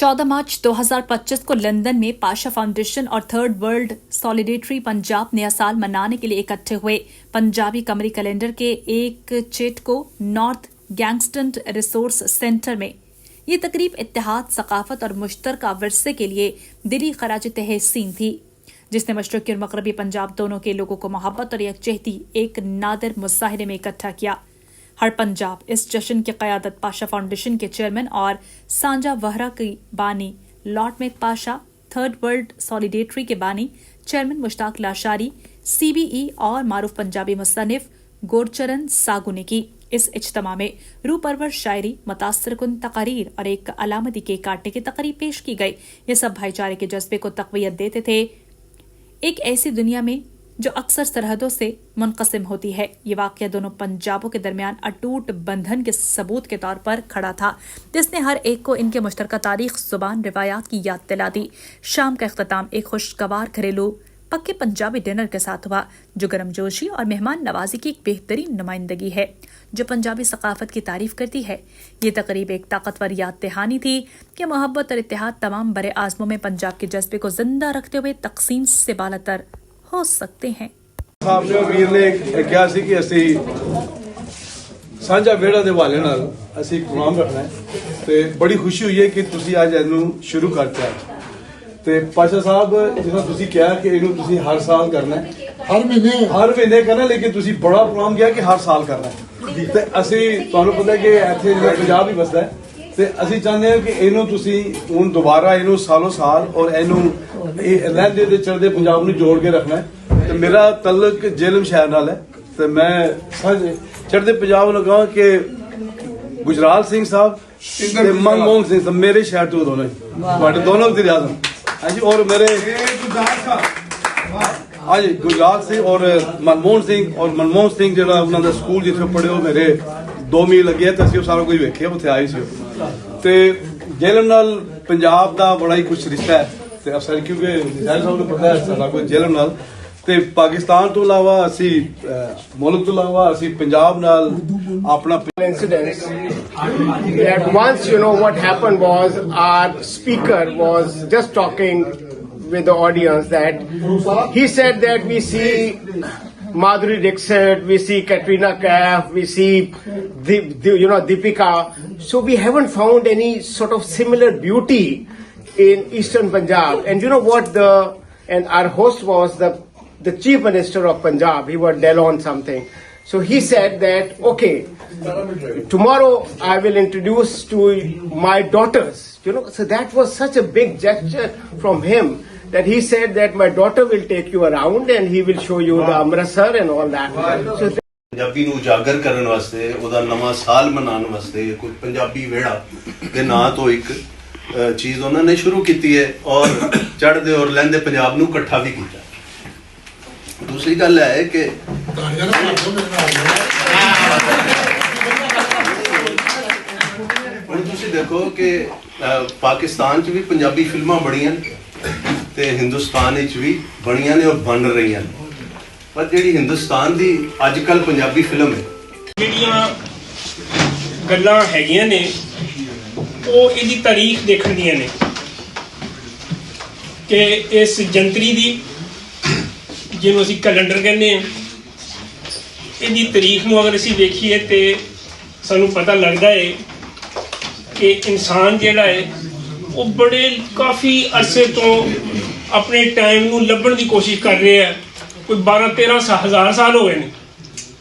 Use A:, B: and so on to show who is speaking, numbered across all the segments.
A: 14 मार्च 2025 को लंदन में पाशा फाउंडेशन और थर्ड वर्ल्ड सॉलिडेटरी पंजाब नया साल मनाने के लिए इकट्ठे हुए। पंजाबी कमरी कैलेंडर के एक चेट को नॉर्थ गैंगस्टन रिसोर्स सेंटर में ये तकरीब इत्तेहाद, सकाफत और मुश्तरका विरसे के लिए दिली खराज तहसीन थी, जिसने मशरक़ी और मगरबी पंजाब दोनों के लोगों को मोहब्बत और यकजहती एक नादिर मुजाहिरे में इकट्ठा किया। हर पंजाब इस जश्न की क़यादत पाशा फाउंडेशन के चेयरमैन और सांजा वहरा की बानी Lord make Pasha, third world सॉलिडेटरी के बानी चेयरमैन मुश्ताक लाशारी, CBE और मारूफ पंजाबी मुसन्निफ गोरचरण सागू ने की। इस इज्तिमा में रूह परवर शायरी, मुतासिर कुन तकारीर और एक अलामती केक काटने की तकरीब पेश की गई। ये सब भाईचारे के जज्बे को तक़वियत देते थे। एक ऐसी दुनिया में जो अक्सर सरहदों से मुनक़सिम होती है, ये वाक़या दोनों पंजाबों के दरमियान अटूट बंधन के सबूत के तौर पर खड़ा था, जिसने हर एक को इनके मुश्तरका तारीख, ज़ुबान, रिवायात की याद दिला दी। शाम का इख्तिताम एक खुशगवार घरेलू पक्के पंजाबी डिनर के साथ हुआ, जो गर्मजोशी और मेहमान नवाजी की एक बेहतरीन नुमाइंदगी है, जो पंजाबी सकाफत की तारीफ करती है। ये तकरीब एक ताकतवर याद दहानी थी कि मोहब्बत और इत्तेहाद तमाम बरे आज़मों में पंजाब के जज्बे को जिंदा रखते हुए तकसीम से बालातर हो सकते हैं।
B: साहब ने वीर ने कहा सी कि ਅਸੀਂ ਸਾਂਝਾ ਵਿਹੜਾ ਦੇ ਹਵਾਲੇ ਨਾਲ ਅਸੀਂ ਇੱਕ ਪ੍ਰੋਗਰਾਮ ਰੱਖਣਾ ਹੈ ਤੇ ਬੜੀ ਖੁਸ਼ੀ ਹੋਈ ਹੈ ਕਿ ਤੁਸੀਂ ਅੱਜ ਇਹਨੂੰ ਸ਼ੁਰੂ ਕਰਤਾ ਤੇ ਪਾਸ਼ਾ ਸਾਹਿਬ ਜਿਵੇਂ ਤੁਸੀਂ ਕਿਹਾ ਕਿ ਇਹਨੂੰ ਤੁਸੀਂ ਹਰ ਸਾਲ ਕਰਨਾ ਹੈ, ਹਰ ਮਹੀਨੇ ਕਰਨਾ, ਲੇਕਿਨ ਤੁਸੀਂ ਬੜਾ ਪ੍ਰੋਗਰਾਮ ਕਿਹਾ ਕਿ ਹਰ ਸਾਲ ਕਰਨਾ ਹੈ ਤੇ ਅਸੀਂ ਤੁਹਾਨੂੰ ਪਤਾ ਕਿ ਇੱਥੇ ਜਿਹੜਾ ਪੰਜਾਬ ਹੀ ਵਸਦਾ ਹੈ ਤੇ ਅਸੀਂ ਚਾਹੁੰਦੇ ਹਾਂ ਕਿ ਇਹਨੂੰ ਤੁਸੀਂ ਹੁਣ ਦੁਬਾਰਾ ਇਹਨੂੰ ਸਾਲੋਂ ਸਾਲ ਔਰ ਇਹਨੂੰ ਇਹ ਲਹਿੰਦੇ ਤੇ ਚੜ੍ਹਦੇ ਪੰਜਾਬ ਨੂੰ ਜੋੜ ਕੇ ਰੱਖਣਾ ਹੈ। ਤੇ ਮੇਰਾ ਤਲਕ ਜੇਲਮ ਸ਼ਹਿਰ ਨਾਲ ਹੈ ਤੇ ਮੈਂ ਚੜ੍ਹਦੇ ਪੰਜਾਬ ਨੂੰ ਕਹਾਂ ਕਿ ਗੁਜਰਾਲ ਸਿੰਘ ਸਾਹਿਬ ਤੇ ਮਨਮੋਹਨ ਸਿੰਘ ਸਾਹਿਬ ਮੇਰੇ ਸ਼ਹਿਰ ਤੋਂ ਦੋਨੋਂ ਤੁਹਾਡੇ ਦੋਨੋਂ ਵਜ਼ੀਰ ਆਜ਼ਮ ਹਾਂਜੀ ਔਰ ਮੇਰੇ ਹਾਂਜੀ ਗੁਜਰਾਲ ਸਿੰਘ ਔਰ ਮਨਮੋਹਨ ਸਿੰਘ ਜਿਹੜਾ ਉਹਨਾਂ ਦਾ ਸਕੂਲ ਜਿੱਥੇ ਪੜ੍ਹੇ ਉਹ ਮੇਰੇ 2 ਮੀਲ ਲੱਗੇ ਤੇ ਅਸੀਂ ਉਹ ਸਾਰਾ ਕੁਝ ਵੇਖਿਆ, ਉੱਥੇ ਆਏ ਸੀ ਤੇ ਜੇਲਮ ਨਾਲ ਪੰਜਾਬ ਦਾ ਬੜਾ ਹੀ ਕੁਛ ਰਿਸ਼ਤਾ ਹੈ ਤੇ ਅਫਸਰ ਕਿਉਂਕਿ ਨਿਜ਼ਾਮ ਸਾਹਿਬ ਨੂੰ ਪਤਾ ਹੈ ਸਾਡਾ ਕੋਈ ਜੇਲਮ ਨਾਲ ਤੇ ਪਾਕਿਸਤਾਨ ਤੋਂ ਇਲਾਵਾ ਅਸੀਂ ਮੁਲਕ ਤੋਂ ਇਲਾਵਾ ਅਸੀਂ ਪੰਜਾਬ ਨਾਲ ਆਪਣਾ
C: incidents that once what happened was our speaker was just talking with the audience that he said that we see Madhuri Dixit, we see Katrina Kaif, we see Deepika, so we haven't found any sort of similar beauty in Eastern Punjab. And you know what, and our host was the Chief Minister of Punjab, he was Delon something. So he said that, okay, tomorrow I will introduce to my daughters, so that was such a big gesture from him that he said that my daughter will take you around and he will show you the Amritsar and all that. So
D: Punjabi ਨੂੰ ਉਜਾਗਰ ਕਰਨ ਵਾਸਤੇ, ਉਹਦਾ ਨਵਾਂ ਸਾਲ ਮਨਾਉਣ ਵਾਸਤੇ ਕੋਈ ਪੰਜਾਬੀ ਵਿਹੜਾ ਦੇ ਨਾਂ ਤੋਂ ਇੱਕ ਚੀਜ਼ ਉਹਨਾਂ ਨੇ ਸ਼ੁਰੂ ਕੀਤੀ ਹੈ ਔਰ ਚੜ੍ਹਦੇ ਔਰ ਲਹਿੰਦੇ ਪੰਜਾਬ ਨੂੰ ਇਕੱਠਾ ਵੀ ਕੀਤਾ। ਦੂਸਰੀ ਗੱਲ ਹੈ ਕਿ ਹੁਣ ਤੁਸੀਂ ਦੇਖੋ ਕਿ ਪਾਕਿਸਤਾਨ 'ਚ ਵੀ ਪੰਜਾਬੀ ਫਿਲਮਾਂ ਬਣੀਆਂ ਤੇ ਹਿੰਦੁਸਤਾਨ ਵਿੱਚ ਵੀ ਬਣੀਆਂ ਨੇ ਔਰ ਬਣ ਰਹੀਆਂ ਨੇ, ਪਰ ਜਿਹੜੀ ਹਿੰਦੁਸਤਾਨ ਦੀ ਅੱਜ ਕੱਲ੍ਹ ਪੰਜਾਬੀ ਫਿਲਮ ਹੈ,
E: ਜਿਹੜੀਆਂ ਗੱਲਾਂ ਹੈਗੀਆਂ ਨੇ ਉਹ ਇਹਦੀ ਤਾਰੀਖ ਦੇਖਣ ਦੀਆਂ ਨੇ ਕਿ ਇਸ ਜੰਤਰੀ ਦੀ, ਜਿਹਨੂੰ ਅਸੀਂ ਕੈਲੰਡਰ ਕਹਿੰਦੇ ਹਾਂ, ਇਹਦੀ ਤਾਰੀਖ ਨੂੰ ਅਗਰ ਅਸੀਂ ਵੇਖੀਏ ਤੇ ਸਾਨੂੰ ਪਤਾ ਲੱਗਦਾ ਹੈ ਕਿ ਇਨਸਾਨ ਜਿਹੜਾ ਹੈ ਉਹ ਬੜੇ ਕਾਫੀ ਅਰਸੇ ਤੋਂ ਆਪਣੇ ਟਾਈਮ ਨੂੰ ਲੱਭਣ ਦੀ ਕੋਸ਼ਿਸ਼ ਕਰ ਰਿਹਾ ਹੈ। ਕੋਈ 12-13 ਹਜ਼ਾਰ ਸਾਲ ਹੋ ਗਏ ਨੇ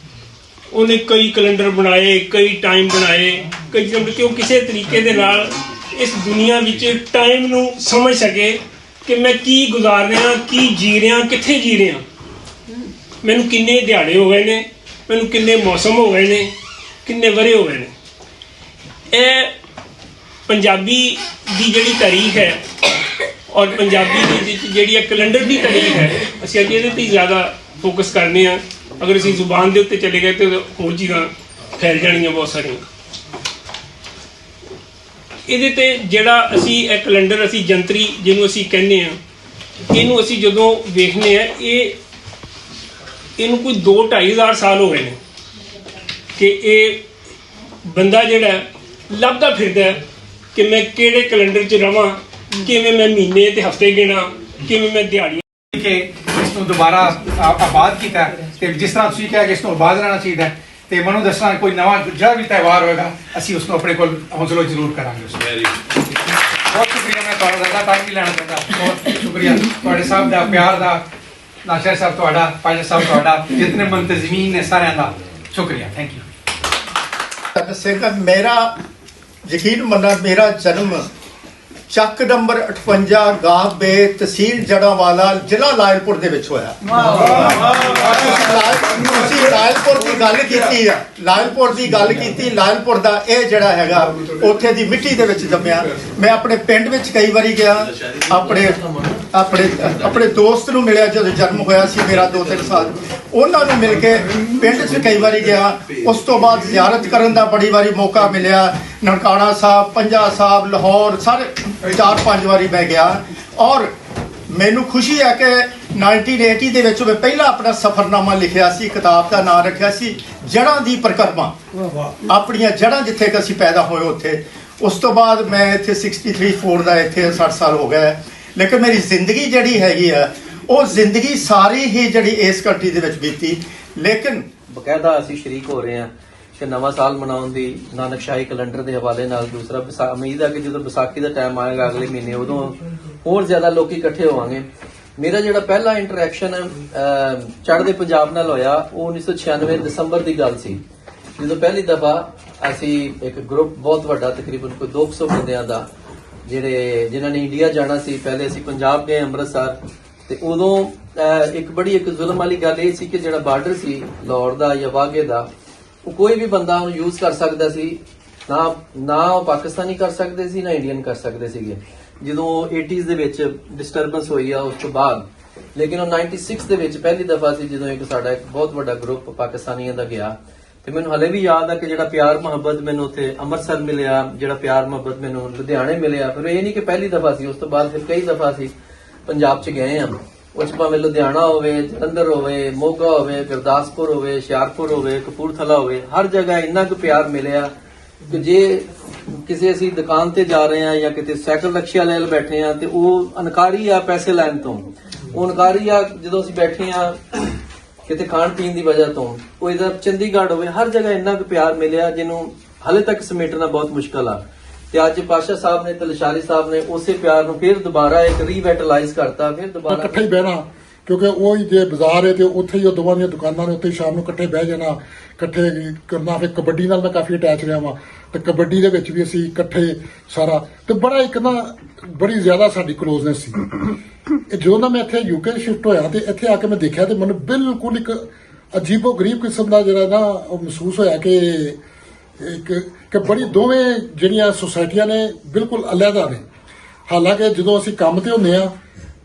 E: ਉਹਨੇ ਕਈ ਕੈਲੰਡਰ ਬਣਾਏ, ਕਈ ਟਾਈਮ ਬਣਾਏ, ਕਿ ਉਹ ਕਿਸੇ ਤਰੀਕੇ ਦੇ ਨਾਲ ਇਸ ਦੁਨੀਆ ਵਿੱਚ ਟਾਈਮ ਨੂੰ ਸਮਝ ਸਕੇ ਕਿ ਮੈਂ ਕੀ ਗੁਜ਼ਾਰ ਰਿਹਾ, ਕੀ ਜੀ ਰਿਹਾ, ਕਿੱਥੇ ਜੀ ਰਿਹਾ, ਮੈਨੂੰ ਕਿੰਨੇ ਦਿਹਾੜੇ ਹੋ ਗਏ ਨੇ, ਮੈਨੂੰ ਕਿੰਨੇ ਮੌਸਮ ਹੋ ਗਏ ਨੇ, ਕਿੰਨੇ ਵਰੇ ਹੋ ਗਏ ਨੇ। ਇਹ ਪੰਜਾਬੀ ਦੀ ਜਿਹੜੀ ਤਾਰੀਖ ਹੈ ਔਰ ਪੰਜਾਬੀ ਦੀ ਜਿਹੜੀ ਕੈਲੰਡਰ ਦੀ ਤਾਰੀਖ ਹੈ, ਅਸੀਂ ਅੱਜ ਇਹਦੇ 'ਤੇ ਜ਼ਿਆਦਾ ਫੋਕਸ ਕਰਨੇ ਆ। ਅਗਰ ਅਸੀਂ ਜ਼ੁਬਾਨ ਦੇ ਉੱਤੇ ਚਲੇ ਗਏ ਤਾਂ ਹੋਰ ਚੀਜ਼ਾਂ ਫੈਲ ਜਾਣੀਆਂ ਬਹੁਤ ਸਾਰੀਆਂ। ਇਹਦੇ 'ਤੇ ਜਿਹੜਾ ਅਸੀਂ ਇਹ ਕੈਲੰਡਰ, ਅਸੀਂ ਜੰਤਰੀ ਜਿਹਨੂੰ ਅਸੀਂ ਕਹਿੰਦੇ ਹਾਂ, ਇਹਨੂੰ ਅਸੀਂ ਜਦੋਂ ਵੇਖਦੇ ਹਾਂ ਇਹਨੂੰ ਕੋਈ 2-2.5 ਹਜ਼ਾਰ ਸਾਲ ਹੋ ਗਏ ਨੇ ਕਿ ਇਹ ਬੰਦਾ ਜਿਹੜਾ ਲੱਭਦਾ ਫਿਰਦਾ ਕਿ ਮੈਂ ਕਿਹੜੇ ਕੈਲੰਡਰ 'ਚ ਰਵਾਂ, ਕਿਵੇਂ ਮੈਂ ਮਹੀਨੇ ਤੇ ਹਫ਼ਤੇ ਗਿਣਾ, ਕਿਵੇਂ ਮੈਂ ਦਿਹਾੜੀ
F: ਕਿ ਇਸ ਨੂੰ ਦੁਬਾਰਾ ਆਬਾਦ ਕੀਤਾ ਤੇ ਜਿਸ ਤਰ੍ਹਾਂ ਤੁਸੀਂ ਕਿਹਾ ਕਿ ਇਸ ਨੂੰ ਆਬਾਦ ਰਹਿਣਾ ਚਾਹੀਦਾ ਹੈ ਤੇ ਮੈਨੂੰ ਦੱਸਣਾ ਕੋਈ ਨਵਾਂ ਜਿਹੜਾ ਵੀ ਤਿਉਹਾਰ ਹੋਏਗਾ ਅਸੀਂ ਉਸ ਨੂੰ ਆਪਣੇ ਕੋਲ ਹੌਸਲਾ ਜ਼ਰੂਰ ਕਰਾਂਗੇ ਉਸ ਨੂੰ। ਬਹੁਤ ਸ਼ੁਕਰੀਆ, ਮੈਂ ਤੁਹਾਡਾ ਜ਼ਿਆਦਾ ਟਾਈਮ ਨਹੀਂ ਲੈਣਾ ਚਾਹੁੰਦਾ। ਬਹੁਤ ਸ਼ੁਕਰੀਆ ਤੁਹਾਡੇ ਸਭ ਦਾ ਪਿਆਰ ਦਾ, ਨਾਸ਼ਰ ਸਾਹਿਬ ਤੁਹਾਡਾ, ਪਾਸ਼ਾ ਸਾਹਿਬ ਤੁਹਾਡਾ, ਜਿਤਨੇ ਮੁੰਤਜ਼ਮੀਨ ਨੇ ਸਾਰਿਆਂ ਦਾ ਸ਼ੁਕਰੀਆ। Thank you.
G: ਸਿੰਘ ਮੇਰਾ ਯਕੀਨ ਮੰਨਣਾ, ਮੇਰਾ ਜਨਮ ਚੱਕ ਨੰਬਰ 58 ਗਾਹਬੇ ਤਹਿਸੀਲ ਜੜਾਵਾਲਾ ਜ਼ਿਲ੍ਹਾ ਲਾਇਲਪੁਰ ਦੇ ਵਿੱਚ ਹੋਇਆ। ਤੁਸੀਂ ਲਾਇਲਪੁਰ ਦੀ ਗੱਲ ਕੀਤੀ ਆ, ਲਾਇਲਪੁਰ ਦੀ ਗੱਲ ਕੀਤੀ। ਲਾਇਲਪੁਰ ਦਾ ਇਹ ਜਿਹੜਾ ਹੈਗਾ ਉੱਥੇ ਦੀ ਮਿੱਟੀ ਦੇ ਵਿੱਚ ਜੰਮਿਆ। ਮੈਂ ਆਪਣੇ ਪਿੰਡ ਵਿੱਚ ਕਈ ਵਾਰੀ ਗਿਆ, ਆਪਣੇ ਦੋਸਤ ਨੂੰ ਮਿਲਿਆ ਜਦੋਂ ਜਨਮ ਹੋਇਆ ਸੀ ਮੇਰਾ 2-3 ਸਾਲ, ਉਹਨਾਂ ਨੂੰ ਮਿਲ ਕੇ ਪਿੰਡ 'ਚ ਕਈ ਵਾਰੀ ਗਿਆ। ਉਸ ਤੋਂ ਬਾਅਦ ਜ਼ਿਆਰਤ ਕਰਨ ਦਾ ਬੜੀ ਵਾਰੀ ਮੌਕਾ ਮਿਲਿਆ, ਨਨਕਾਣਾ ਸਾਹਿਬ, ਪੰਜਾ ਸਾਹਿਬ, ਲਾਹੌਰ, ਸਾਰੇ 4-5 ਵਾਰੀ ਮੈਂ ਗਿਆ। ਔਰ ਮੈਨੂੰ ਖੁਸ਼ੀ ਹੈ ਕਿ 1980 ਦੇ ਵਿੱਚ ਮੈਂ ਪਹਿਲਾ ਆਪਣਾ ਸਫ਼ਰਨਾਮਾ ਲਿਖਿਆ ਸੀ, ਕਿਤਾਬ ਦਾ ਨਾਮ ਰੱਖਿਆ ਸੀ ਜੜ੍ਹਾਂ ਦੀ ਪਰਿਕਰਮਾ, ਆਪਣੀਆਂ ਜੜ੍ਹਾਂ ਜਿੱਥੇ ਕਿ ਅਸੀਂ ਪੈਦਾ ਹੋਏ ਉੱਥੇ। ਉਸ ਤੋਂ ਬਾਅਦ ਮੈਂ ਇੱਥੇ 63-4 ਦਾ ਇੱਥੇ 60 ਸਾਲ ਹੋ ਗਏ। ਲੇਕਿਨ ਮੇਰੀ ਜ਼ਿੰਦਗੀ ਜਿਹੜੀ ਹੈਗੀ ਆ ਉਹ ਜ਼ਿੰਦਗੀ ਸਾਰੀ ਹੀ ਜਿਹੜੀ ਇਸ ਕੰਟਰੀ ਦੇ ਵਿੱਚ ਬੀਤੀ। ਲੇਕਿਨ
H: ਬਕਾਇਦਾ ਅਸੀਂ ਸ਼ਰੀਕ ਹੋ ਰਹੇ ਹਾਂ ਕਿ ਨਵਾਂ ਸਾਲ ਮਨਾਉਣ ਦੀ ਨਾਨਕਸ਼ਾਹੀ ਕੈਲੰਡਰ ਦੇ ਹਵਾਲੇ ਨਾਲ। ਦੂਸਰਾ ਉਮੀਦ ਹੈ ਕਿ ਜਦੋਂ ਵਿਸਾਖੀ ਦਾ ਟਾਈਮ ਆਏਗਾ ਅਗਲੇ ਮਹੀਨੇ, ਉਦੋਂ ਹੋਰ ਜ਼ਿਆਦਾ ਲੋਕੀ ਇਕੱਠੇ ਹੋਵਾਂਗੇ। ਮੇਰਾ ਜਿਹੜਾ ਪਹਿਲਾ ਇੰਟਰੈਕਸ਼ਨ ਚੜ੍ਹਦੇ ਪੰਜਾਬ ਨਾਲ ਹੋਇਆ ਉਹ 1996 ਦਸੰਬਰ ਦੀ ਗੱਲ ਸੀ, ਜਦੋਂ ਪਹਿਲੀ ਦਫਾ ਅਸੀਂ ਇੱਕ ਗਰੁੱਪ ਬਹੁਤ ਵੱਡਾ, ਤਕਰੀਬਨ ਕੋਈ 200 ਬੰਦਿਆਂ ਦਾ, ਜਿਨ੍ਹਾਂ ਨੇ ਇੰਡੀਆ ਜਾਣਾ ਸੀ। ਪਹਿਲੇ ਅਸੀਂ ਪੰਜਾਬ ਗਏ, ਅੰਮ੍ਰਿਤਸਰ, ਤੇ ਉਦੋਂ ਇੱਕ ਜ਼ੁਲਮ ਵਾਲੀ ਗੱਲ ਇਹ ਸੀ ਕਿ ਜਿਹੜਾ ਬਾਰਡਰ ਸੀ ਲਾਹੌਰ ਦਾ ਜਾਂ ਵਾਘੇ ਦਾ, ਉਹ ਕੋਈ ਵੀ ਬੰਦਾ ਉਹਨੂੰ ਯੂਜ਼ ਕਰ ਸਕਦਾ ਸੀ, ਨਾ ਉਹ ਪਾਕਿਸਤਾਨੀ ਕਰ ਸਕਦੇ ਸੀ, ਨਾ ਇੰਡੀਅਨ ਕਰ ਸਕਦੇ ਸੀਗੇ। ਜਦੋਂ 80s ਦੇ ਵਿੱਚ ਡਿਸਟਰਬੈਂਸ ਹੋਈ ਆ ਉਸ ਤੋਂ ਬਾਅਦ, ਲੇਕਿਨ ਉਹ 96 ਦੇ ਵਿੱਚ ਪਹਿਲੀ ਦਫਾ ਸੀ ਜਦੋਂ ਸਾਡਾ ਇੱਕ ਬਹੁਤ ਵੱਡਾ ਗਰੁੱਪ ਪਾਕਿਸਤਾਨੀਆਂ ਦਾ ਗਿਆ। ਤੇ ਮੈਨੂੰ ਹਲੇ ਵੀ ਯਾਦ ਆ ਕਿ ਜਿਹੜਾ ਪਿਆਰ ਮੁਹੱਬਤ ਮੈਨੂੰ ਉੱਥੇ ਅੰਮ੍ਰਿਤਸਰ ਮਿਲਿਆ, ਜਿਹੜਾ ਪਿਆਰ ਮੁਹੱਬਤ ਮੈਨੂੰ ਲੁਧਿਆਣੇ ਮਿਲਿਆ। ਫਿਰ ਇਹ ਨਹੀਂ ਕਿ ਪਹਿਲੀ ਦਫਾ ਸੀ, ਉਸ ਤੋਂ ਬਾਅਦ ਫਿਰ ਕਈ ਦਫਾ ਸੀ ਪੰਜਾਬ 'ਚ ਗਏ ਆ। ਉਹ 'ਚ ਭਾਵੇਂ ਲੁਧਿਆਣਾ ਹੋਵੇ, ਜਲੰਧਰ ਹੋਵੇ, ਮੋਗਾ ਹੋਵੇ, ਗੁਰਦਾਸਪੁਰ ਹੋਵੇ, ਹੁਸ਼ਿਆਰਪੁਰ ਹੋਵੇ, ਕਪੂਰਥਲਾ ਹੋਵੇ, ਹਰ ਜਗ੍ਹਾ ਇੰਨਾ ਕੁ ਪਿਆਰ ਮਿਲਿਆ ਕਿ ਜੇ ਕਿਸੇ ਅਸੀਂ ਦੁਕਾਨ ਤੇ ਜਾ ਰਹੇ ਆ ਜਾਂ ਕਿਤੇ ਸਾਈਕਲ ਰਿਕਸ਼ਾ ਲੈ ਬੈਠੇ ਆ ਤੇ ਉਹ ਅਨਕਾਰੀ ਆ ਪੈਸੇ ਲੈਣ ਤੋਂ, ਉਹ ਅਨਕਾਰੀ ਆ ਜਦੋਂ ਅਸੀਂ ਬੈਠੇ ਆ ਕਿਤੇ ਖਾਣ ਪੀਣ ਦੀ ਵਜ੍ਹਾ ਤੋਂ। ਉਹ ਇਧਰ ਚੰਡੀਗੜ੍ਹ ਹੋਵੇ, ਹਰ ਜਗ੍ਹਾ ਇੰਨਾ ਕੁ ਪਿਆਰ ਮਿਲਿਆ ਜਿਹਨੂੰ ਹਾਲੇ ਤੱਕ ਸਮੇਟਣਾ ਬਹੁਤ ਮੁਸ਼ਕਲ ਆ। ਤੇ ਅੱਜ ਪਾਸ਼ਾ ਸਾਹਿਬ ਨੇ ਤੇ ਲਸ਼ਾਰੀ ਸਾਹਿਬ ਨੇ ਉਸੇ ਪਿਆਰ ਨੂੰ ਫਿਰ ਦੁਬਾਰਾ ਇੱਕ ਰੀਵੈਟਲਾਈਜ਼ ਕਰਤਾ, ਫਿਰ ਦੁਬਾਰਾ
I: ਇਕੱਠੇ ਹੀ ਬਹਿਣਾ, ਕਿਉਂਕਿ ਉਹ ਹੀ ਜੇ ਬਾਜ਼ਾਰ ਹੈ ਤੇ ਉੱਥੇ ਹੀ ਉਹ ਦੋਵਾਂ ਦੀਆਂ ਦੁਕਾਨਾਂ ਨੇ, ਉੱਥੇ ਹੀ ਸ਼ਾਮ ਨੂੰ ਇਕੱਠੇ ਬਹਿ ਜਾਣਾ, ਇਕੱਠੇ ਕਰਨਾ। ਫਿਰ ਕਬੱਡੀ ਨਾਲ ਮੈਂ ਕਾਫੀ ਅਟੈਚ ਰਿਹਾ ਵਾਂ, ਤੇ ਕਬੱਡੀ ਦੇ ਵਿੱਚ ਵੀ ਅਸੀਂ ਇਕੱਠੇ ਸਾਰਾ, ਤੇ ਬੜਾ ਇੱਕ ਨਾ ਬੜੀ ਜ਼ਿਆਦਾ ਸਾਡੀ ਕਲੋਜ਼ਨੈਸ ਸੀ। ਜਦੋਂ ਨਾ ਮੈਂ ਇੱਥੇ ਯੂਕੇ ਸ਼ਿਫਟ ਹੋਇਆ ਤੇ ਇੱਥੇ ਆ ਕੇ ਮੈਂ ਦੇਖਿਆ ਤੇ ਮੈਨੂੰ ਬਿਲਕੁਲ ਇੱਕ ਅਜੀਬੋ ਗਰੀਬ ਕਿਸਮ ਦਾ ਜਿਹੜਾ ਨਾ ਉਹ ਮਹਿਸੂਸ ਹੋਇਆ ਕਿ ਬੜੀ ਦੋਵੇਂ ਜਿਹੜੀਆਂ ਸੁਸਾਇਟੀਆਂ ਨੇ ਬਿਲਕੁਲ ਅਲੱਗਾ ਨੇ। ਹਾਲਾਂਕਿ ਜਦੋਂ ਅਸੀਂ ਕੰਮ ਤੇ ਹੁੰਦੇ ਆ,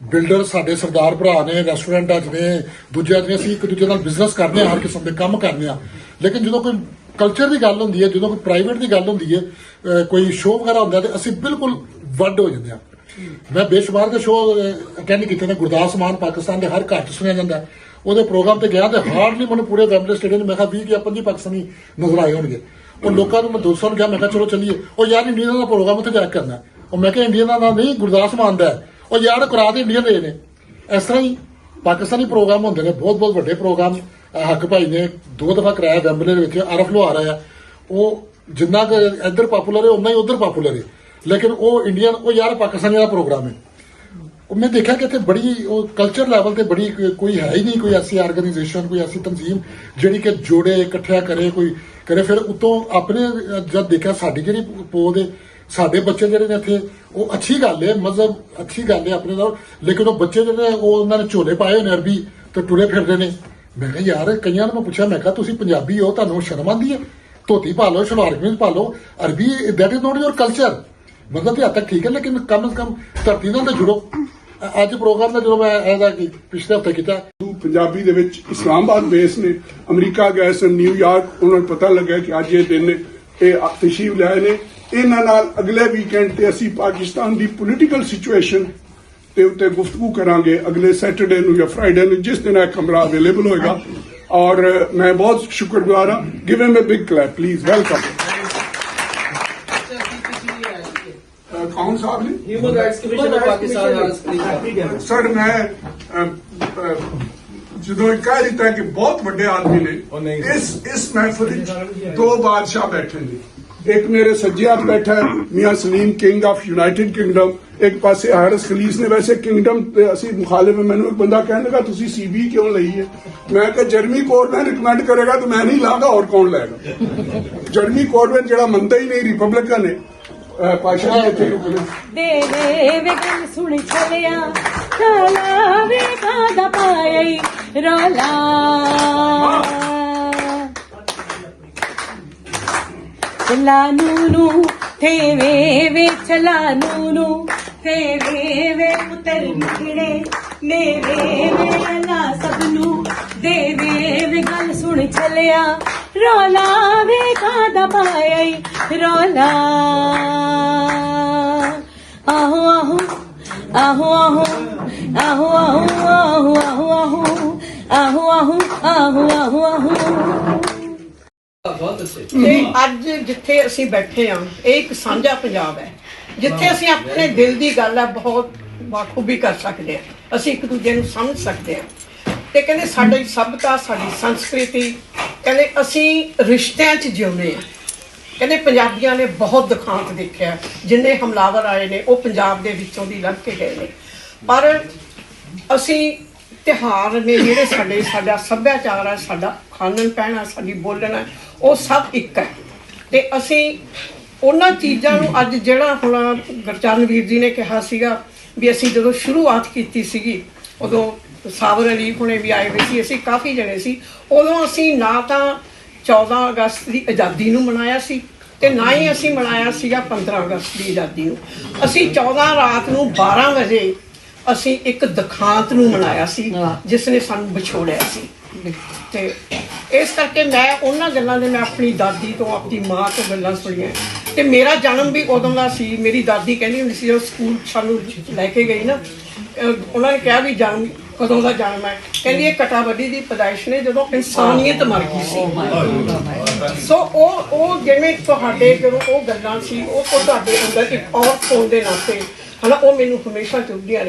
I: ਬਿਲਡਰ ਸਾਡੇ ਸਰਦਾਰ ਭਰਾ ਨੇ, ਰੈਸਟੋਰੈਂਟਾਂ 'ਚ ਨੇ, ਦੂਜਿਆਂ 'ਚ ਨੇ, ਅਸੀਂ ਇੱਕ ਦੂਜੇ ਨਾਲ ਬਿਜ਼ਨਸ ਕਰਦੇ ਆ, ਹਰ ਕਿਸਮ ਦੇ ਕੰਮ ਕਰਦੇ ਆ। ਲੇਕਿਨ ਜਦੋਂ ਕੋਈ ਕਲਚਰ ਦੀ ਗੱਲ ਹੁੰਦੀ ਹੈ, ਜਦੋਂ ਕੋਈ ਪ੍ਰਾਈਵੇਟ ਦੀ ਗੱਲ ਹੁੰਦੀ ਹੈ, ਕੋਈ ਸ਼ੋਅ ਵਗੈਰਾ ਹੁੰਦਾ ਤੇ ਅਸੀਂ ਬਿਲਕੁਲ ਵੱਡ ਹੋ ਜਾਂਦੇ ਆ। ਮੈਂ ਬੇਸ਼ੁਮਾਰ ਦੇ ਸ਼ੋਅ ਅਟੈਂਡ ਕੀਤੇ ਨੇ, ਗੁਰਦਾਸ ਮਾਨ ਪਾਕਿਸਤਾਨ ਦੇ ਹਰ ਘਰ 'ਚ ਸੁਣਿਆ ਜਾਂਦਾ। ਉਹਦੇ ਪ੍ਰੋਗਰਾਮ ਤੇ ਗਿਆ ਤੇ ਹਾਰਡਲੀ ਮੈਨੂੰ ਪੂਰੇ ਵੈਂਬਲੇ ਸਟੇਡੀਅਮ ਮੈਂ ਕਿਹਾ 20 ਜਾਂ 25 ਪਾਕਿਸਤਾਨੀ ਨਜ਼ਰ ਆਏ ਹੋਣਗੇ। ਉਹ ਲੋਕਾਂ ਨੂੰ ਮੈਂ 200 ਨੂੰ ਕਿਹਾ, ਮੈਂ ਕਿਹਾ ਚਲੋ ਚੱਲੀਏ। ਉਹ ਯਾਰ ਇੰਡੀਅਨ ਦਾ ਪ੍ਰੋਗਰਾਮ ਉੱਥੇ ਜਾ ਕੇ ਕਰਨਾ। ਉਹ ਮੈਂ ਕਿਹਾ ਇੰਡੀਅਨ ਦਾ ਨਹੀਂ, ਗੁਰਦਾਸ ਮਾਨ ਦਾ। ਉਹ ਯਾਰ ਕਰਾ ਦੇ ਇੰਡੀਅਨ ਦੇ ਨੇ। ਇਸ ਤਰ੍ਹਾਂ ਹੀ ਪਾਕਿਸਤਾਨੀ ਪ੍ਰੋਗਰਾਮ ਹੁੰਦੇ ਨੇ, ਬਹੁਤ ਬਹੁਤ ਵੱਡੇ ਪ੍ਰੋਗਰਾਮ। ਹੱਕ ਭਾਈ ਨੇ 2 ਦਫਾ ਕਰਾਇਆ ਵੈਂਬਲੇ ਦੇ ਵਿੱਚ। ਆਰਫ ਲੋਹਾਰ ਆਇਆ, ਉਹ ਜਿੰਨਾ ਕੁ ਇੱਧਰ ਪਾਪੂਲਰ ਹੈ ਉਨਾ ਹੀ ਉੱਧਰ ਪਾਪੂਲਰ ਹੈ। ਲੇਕਿਨ ਉਹ ਇੰਡੀਅਨ, ਉਹ ਯਾਰ ਪਾਕਿਸਤਾਨੀ ਦਾ ਪ੍ਰੋਗਰਾਮ ਹੈ। ਉਹ ਮੈਂ ਦੇਖਿਆ ਕਿ ਇੱਥੇ ਬੜੀ ਉਹ ਕਲਚਰ ਲੈਵਲ ਤੇ ਬੜੀ ਕੋਈ ਹੈ ਹੀ ਨਹੀਂ, ਕੋਈ ਐਸੀ ਆਰਗੇਨਾਈਜੇਸ਼ਨ, ਕੋਈ ਐਸੀ ਤਨਜ਼ੀਮ ਜਿਹੜੀ ਕਿ ਜੋੜੇ, ਇਕੱਠਿਆ ਕਰੇ, ਕੋਈ ਕਰੇ। ਫਿਰ ਉਤੋਂ ਆਪਣੇ ਜਦ ਦੇਖਿਆ ਸਾਡੀ ਜਿਹੜੀ ਪੋਦ ਹੈ, ਸਾਡੇ ਬੱਚੇ ਜਿਹੜੇ ਨੇ ਇੱਥੇ, ਉਹ ਅੱਛੀ ਗੱਲ ਹੈ, ਮਜ਼ਹਬ ਅੱਛੀ ਗੱਲ ਹੈ ਆਪਣੇ ਨਾਲ, ਲੇਕਿਨ ਉਹ ਬੱਚੇ ਜਿਹੜੇ ਉਹ ਉਹਨਾਂ ਨੇ ਝੋਲੇ ਪਾਏ ਹੋਏ ਨੇ ਅਰਬੀ ਤੇ ਟੁਰੇ ਫਿਰਦੇ ਨੇ। ਮੈਂ ਕਿਹਾ ਯਾਰ, ਕਈਆਂ ਨੂੰ ਮੈਂ ਪੁੱਛਿਆ, ਮੈਂ ਕਿਹਾ ਤੁਸੀਂ ਪੰਜਾਬੀ ਹੋ, ਤੁਹਾਨੂੰ ਸ਼ਰਮ ਆਉਂਦੀ ਹੈ? ਧੋਤੀ ਪਾ ਲਓ, ਸਲਵਾਰ ਕਮੀਜ਼ ਪਾ ਲਓ, ਅਰਬੀ that is not your culture. ਮਤਲਬ ਹੱਦ ਤੱਕ ਠੀਕ ਹੈ, ਲੇਕਿਨ ਕਮ ਸੇ ਕਮ ਧਰਤੀ ਨਾਲ ਤਾਂ ਜੁੜੋ। ਅੱਜ ਪ੍ਰੋਗਰਾਮ ਦਾ ਜਦੋਂ ਮੈਂ ਇਹਦਾ ਪਿਛਲੇ ਹਫ਼ਤੇ ਕੀਤਾ,
B: ਪੰਜਾਬੀ ਦੇ ਵਿੱਚ ਇਸਲਾਮਾਬਾਦ ਬੇਸ ਨੇ, ਅਮਰੀਕਾ ਗਏ ਸਨ, ਨਿਊਯਾਰਕ, ਉਹਨਾਂ ਨੂੰ ਪਤਾ ਲੱਗਿਆ ਕਿ ਅੱਜ ਇਹ ਦਿਨ ਇਹ ਤਸ਼ਰੀਫ ਲਿਆਏ ਨੇ। ਇਹਨਾਂ ਨਾਲ ਅਗਲੇ ਵੀਕਐਂਡ ਤੇ ਅਸੀਂ ਪਾਕਿਸਤਾਨ ਦੀ ਪੋਲੀਟੀਕਲ ਸਿਚੁਏਸ਼ਨ ਤੇ ਉੱਤੇ ਗੁਫ਼ਤਗੂ ਕਰਾਂਗੇ, ਅਗਲੇ ਸੈਟਰਡੇ ਨੂੰ ਜਾਂ ਫਰਾਈਡੇ ਨੂੰ, ਜਿਸ ਦਿਨ ਇਹ ਕਮਰਾ ਅਵੇਲੇਬਲ ਹੋਏਗਾ। ਔਰ ਮੈਂ ਬਹੁਤ ਸ਼ੁਕਰਗੁਜ਼ਾਰ ਹਾਂ। Give him a big clap please. Welcome.
J: ਕੌਣ ਸਾਹਿਬ ਨੇ?
H: Human rights commission of Pakistan ਨਾਲ
J: ਸਰ ਮੈਂ ਜਦੋਂ ਇਹ ਕਹਿ ਦਿੱਤਾ ਕਿ ਬਹੁਤ ਵੱਡੇ ਆਦਮੀ ਨੇ, ਇਸ ਮਹਿਫਲ ਵਿੱਚ ਦੋ ਬਾਦਸ਼ਾਹ ਬੈਠੇ ਨੇ। ਇੱਕ ਮੇਰੇ ਸੱਜੇ ਹੱਥ ਬੈਠਾ ਹੈ ਮੀਆਂ Salim king of United Kingdom, ਇੱਕ ਪਾਸੇ ਹਾਰਿਸ ਖਲੀਸ ਨੇ। ਵੈਸੇ ਕਿੰਗਡਮ ਤੇ ਅਸੀਂ ਮੁਖਾਲਿਫ। ਮੈਨੂੰ ਇੱਕ ਬੰਦਾ ਕਹਿਣ ਲੱਗਾ ਤੁਸੀਂ ਸੀਬੀ ਕਿਉਂ ਲਈ ਹੈ? ਮੈਂ ਕਿਹਾ ਜਰਮੀ ਕੋਰਬੈਨ ਰਿਕਮੈਂਡ ਕਰੇਗਾ ਤਾਂ ਮੈਂ ਨਹੀਂ ਲਾਂਗਾ, ਹੋਰ ਕੌਣ ਲਾਏਗਾ? ਜਰਮੀ ਕੋਰਬੈਨ ਜਿਹੜਾ ਮੰਨਦਾ ਹੀ ਨਹੀਂ, ਰਿਪਬਲਿਕਨ ਹੈ। ਪਾਸ਼ਾ ਜੀ ਇੱਥੇ ਰੁਕਣਾ
K: ਦੇ ਵੇ ਗੱਲ ਸੁਣ ਛਲਿਆ ਰੌਲਾ ਵੇ ਕਾਦਾ ਪਾਈ ਰੌਲਾ ਚਲਾਨੂ ਥੇਵੇ ਵੇ ਚਲਾਨੂ ਥੇਵੇ ਵੇ ਪੁੱਤਰ ਨਿਕਲੇ ਮੇਰੇ ਵੇ ਅੱਲਾ ਸਭ ਨੂੰ ਦੇਵੇ ਵੇ ਗੱਲ ਸੁਣ ਛਲਿਆ ਰੌਲਾ ਵੇ ਕਾਦਾ ਪਾਈ ਰੌਲਾ ਆਹੋ ਆਹੋ ਆਹੋ ਆਹੋ ਆਹੋ ਆਹੋ ਆਹੋ ਆਹੋ ਆਹੋ ਆਹੋ ਆਹੋ ਆਹੋ ਆਹੋ
H: ਬਹੁਤ ਅੱਛੇ।
L: ਤੇ ਅੱਜ ਜਿੱਥੇ ਅਸੀਂ ਬੈਠੇ ਹਾਂ ਇਹ ਇੱਕ ਸਾਂਝਾ ਪੰਜਾਬ ਹੈ, ਜਿੱਥੇ ਅਸੀਂ ਆਪਣੇ ਦਿਲ ਦੀ ਗੱਲ ਹੈ ਬਹੁਤ ਬਾਖੂਬੀ ਕਰ ਸਕਦੇ ਹਾਂ, ਅਸੀਂ ਇੱਕ ਦੂਜੇ ਨੂੰ ਸਮਝ ਸਕਦੇ ਹਾਂ। ਤੇ ਕਹਿੰਦੇ ਸਾਡੀ ਸਭਿਅਤਾ, ਸਾਡੀ ਸੰਸਕ੍ਰਿਤੀ, ਕਹਿੰਦੇ ਅਸੀਂ ਰਿਸ਼ਤਿਆਂ 'ਚ ਜਿਉਂਦੇ ਹਾਂ। ਕਹਿੰਦੇ ਪੰਜਾਬੀਆਂ ਨੇ ਬਹੁਤ ਦੁਖਾਂਤ ਦੇਖਿਆ, ਜਿੰਨੇ ਹਮਲਾਵਰ ਆਏ ਨੇ ਉਹ ਪੰਜਾਬ ਦੇ ਵਿੱਚੋਂ ਦੀ ਲੰਘ ਕੇ ਗਏ ਨੇ, ਪਰ ਅਸੀਂ ਤਿਉਹਾਰ ਨੇ ਜਿਹੜੇ ਸਾਡਾ ਸੱਭਿਆਚਾਰ ਹੈ, ਸਾਡਾ ਖਾਣਨ ਪਹਿਣਾ, ਸਾਡੀ ਬੋਲਣਾ, ਉਹ ਸਭ ਇੱਕ ਹੈ। ਤੇ ਅਸੀਂ ਉਹਨਾਂ ਚੀਜ਼ਾਂ ਨੂੰ ਅੱਜ ਜਿਹੜਾ ਹੁਣ ਗੁਰਚਰਨ ਵੀਰ ਜੀ ਨੇ ਕਿਹਾ ਸੀਗਾ ਵੀ ਅਸੀਂ ਜਦੋਂ ਸ਼ੁਰੂਆਤ ਕੀਤੀ ਸੀਗੀ ਉਦੋਂ ਸਾਬਰ ਅਲੀ ਹੁਣੇ ਵੀ ਆਏ ਹੋਏ ਸੀ, ਅਸੀਂ ਕਾਫੀ ਜਣੇ ਸੀ। ਉਦੋਂ ਅਸੀਂ ਨਾ ਤਾਂ 14 ਅਗਸਤ ਦੀ ਆਜ਼ਾਦੀ ਨੂੰ ਮਨਾਇਆ ਸੀ ਤੇ ਨਾ ਹੀ ਅਸੀਂ ਮਨਾਇਆ ਸੀਗਾ 15 ਅਗਸਤ ਦੀ ਆਜ਼ਾਦੀ ਨੂੰ। ਅਸੀਂ 14 ਰਾਤ ਨੂੰ 12 ਵਜੇ ਅਸੀਂ ਇੱਕ ਦੁਖਾਂਤ ਨੂੰ ਮਨਾਇਆ ਸੀ ਜਿਸ ਨੇ ਸਾਨੂੰ ਵਿਛੋੜਿਆ ਸੀ। ਤੇ ਇਸ ਕਰਕੇ ਮੈਂ ਉਹਨਾਂ ਗੱਲਾਂ ਦੇ, ਮੈਂ ਆਪਣੀ ਦਾਦੀ ਤੋਂ, ਆਪਣੀ ਮਾਂ ਤੋਂ ਗੱਲਾਂ ਸੁਣੀਆਂ। ਤੇ ਮੇਰਾ ਜਨਮ ਵੀ ਉਦੋਂ ਦਾ ਸੀ। ਮੇਰੀ ਦਾਦੀ ਕਹਿੰਦੀ ਹੁੰਦੀ ਸੀ ਜਦੋਂ ਸਕੂਲ ਸਾਨੂੰ ਲੈ ਕੇ ਗਈ ਨਾ, ਉਹਨਾਂ ਨੇ ਕਿਹਾ ਵੀ ਜਨਮ ਕਦੋਂ ਦਾ ਜਨਮ ਹੈ? ਕਹਿੰਦੀ ਇਹ ਕਟਾਵੱਡੀ ਦੀ ਪੈਦਾਇਸ਼ ਨੇ ਜਦੋਂ ਇਨਸਾਨੀਅਤ ਮਰ ਗਈ ਸੀ। ਸੋ ਉਹ ਜਿਵੇਂ ਤੁਹਾਡੇ ਜਦੋਂ ਉਹ ਗੱਲਾਂ ਸੀ ਉਹ ਤੁਹਾਡੇ ਅੰਦਰ ਇੱਕ ਔਰਤ ਹੋਣ ਦੇ ਨਾਤੇ ਹਨਾ, ਉਹ ਮੈਨੂੰ ਹਮੇਸ਼ਾ ਚੁਭਦੀਆਂ ਨੇ।